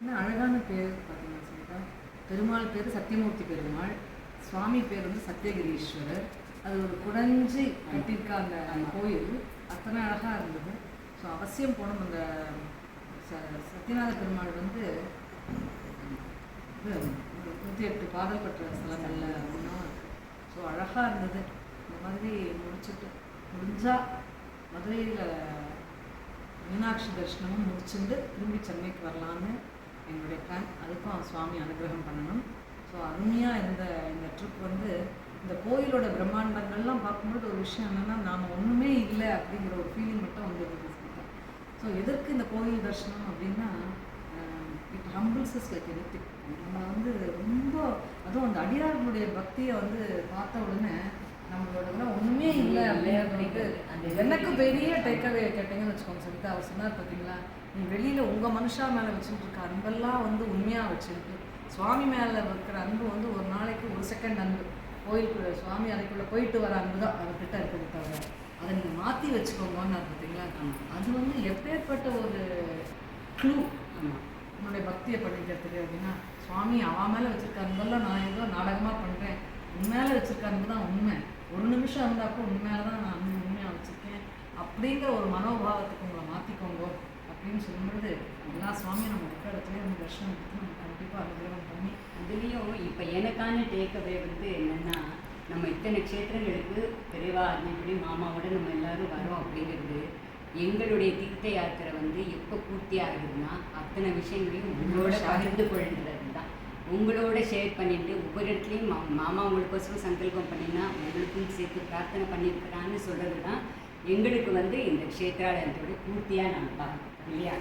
ஆனால் அழகான பேர் பார்த்தீங்கன்னா சொல்லிட்டா, பெருமாள் பேர் சத்தியமூர்த்தி பெருமாள், சுவாமி பேர் வந்து சத்தியகிரீஸ்வரர். அது ஒரு குடஞ்சி கட்டியிருக்க அந்த கோயில் அத்தனை அழகாக இருந்தது. ஸோ அவசியம் போனோம். அந்த சத்யநாத பெருமாள் வந்து இது 108 பாடல் பெற்ற ஸ்தலங்களில் ஒன்றும் இருக்குது. ஸோ அழகாக இருந்தது. இந்த மாதிரி முடிச்சுட்டு முடிஞ்சால் மதுரையில் மீனாட்சி தரிசனமும் முடிச்சுட்டு திரும்பி சென்னைக்கு வரலான்னு எங்களுடைய பிளான். அதுக்கும் சுவாமி அனுகிரகம் பண்ணணும். ஸோ அருமையாக இந்த ட்ரிப் வந்து இந்த கோயிலோட பிரம்மாண்டங்கள்லாம் பார்க்கும்போது ஒரு விஷயம் என்னென்னா, நாம் ஒன்றுமே இல்லை அப்படிங்கிற ஒரு ஃபீலிங் மட்டும் வந்துடுது. ஸோ எதற்கு இந்த கோயில் தரிசனம் அப்படின்னா, it humbles is like anything. நம்ம வந்து ரொம்ப அதுவும் அந்த அடியார்களுடைய பக்தியை வந்து பார்த்த உடனே நம்மளோட ஒன்றுமே இல்லை அப்படின்ட்டு அந்த எனக்கு பெரிய டேக்அவே கேட்டீங்கன்னு வச்சுக்கோங்க. சொல்லிட்டு அவர் சொன்னார், பார்த்தீங்களா, நீ வெளியில் உங்கள் மனுஷா மேலே வச்சுட்டு இருக்க அன்பெல்லாம் வந்து உண்மையாக வச்சுருக்கு. சுவாமி மேலே இருக்கிற அன்பு வந்து ஒரு நாளைக்கு ஒரு செகண்ட் அன்பு. கோயிலுக்குள்ள சுவாமி அறைக்குள்ளே போயிட்டு வர அன்பு தான் அவர்கிட்ட இருக்கிறது தவிர அதை நீங்கள் மாற்றி வச்சுக்கோங்கன்னு பார்த்தீங்களா. அது வந்து எப்பேற்பட்ட ஒரு க்ளூ உன்னுடைய பக்தியை பண்ணிக்கிறதுக்கு அப்படின்னா, சுவாமி அவன் மேலே வச்சுருக்க அன்பெல்லாம் நான் ஏதோ நாடகமாக பண்ணுறேன், உன் மேலே வச்சுருக்க அன்பு தான் உண்மை. ஒரு நிமிஷம் இருந்தாப்போ உண்மையில தான் நான் அன்பு உண்மையாக வச்சுருக்கேன் அப்படிங்கிற ஒரு மனோபாவத்துக்கு உங்களை மாற்றிக்கோங்க அப்படின்னு சொல்லும்பொழுது எல்லா சுவாமியும் நம்ம இருக்கிற இடத்துல நம்ம தர்ஷனம் எடுத்து நம்ம கண்டிப்பாக அனுகிரகம் பண்ணி. அதுலேயும் இப்போ எனக்கான டேக்அவே வந்து என்னென்னா, நம்ம இத்தனை க்ஷேத்திரங்களுக்கு பெரியவா அன்னைப்படி மாமாவோட நம்ம எல்லோரும் வரோம் அப்படிங்கிறது எங்களுடைய தீர்த்த யாத்திரை வந்து எப்போ பூர்த்தி ஆகுதுன்னா அத்தனை விஷயங்களையும் உங்களோட பகிர்ந்து கொள்கிறது தான். உங்களோட ஷேர் பண்ணிட்டு ஒவ்வொரு இடத்துலையும் மாமா உங்களுக்கோசரம் சங்கல்பம் பண்ணினா உங்களுக்கும் சேர்த்து பிரார்த்தனை பண்ணியிருக்கிறான்னு சொல்கிறது தான் எங்களுக்கு வந்து இந்த க்ஷேத்ராலயத்தோட பூர்த்தியாக நான் பார்க்குறேன் இல்லையா.